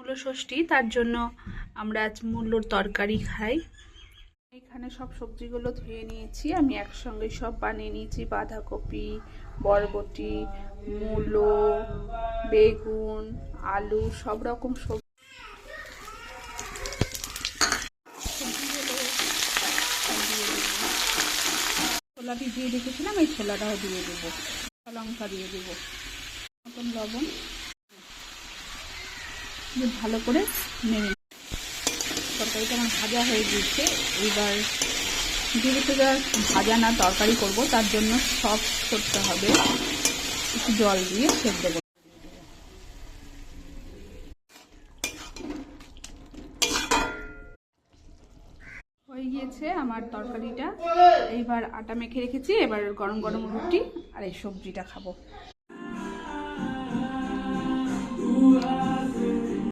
মূলো ষষ্ঠী, তার জন্য আমরা আজ মূলোর তরকারি খাই। এখানে সব সবজিগুলো ধুয়ে নিয়েছি, আমি একসঙ্গে সব বানিয়ে নিয়েছি। বাঁধাকপি, বরবটি, মূলো, বেগুন, আলু, সব রকম সবজি। ছোলা ভিজিয়ে রেখেছিলাম, এই ছোলাটাও দিয়ে দেবো। লঙ্কা দিয়ে দেবো, মতন লবণ, ভালো করে নেড়ে। তরকারিটা আমার ভাজা হয়ে গিয়েছে। এবার যেহেতু ভাজা না তরকারি করব, তার জন্য সফট করতে হবে, একটু জল দিয়ে সেদ্ধ দেবো। হয়ে গিয়েছে আমার তরকারিটা। এইবার আটা মেখে রেখেছি, এবার গরম গরম রুটি আর এই সবজিটা খাবো।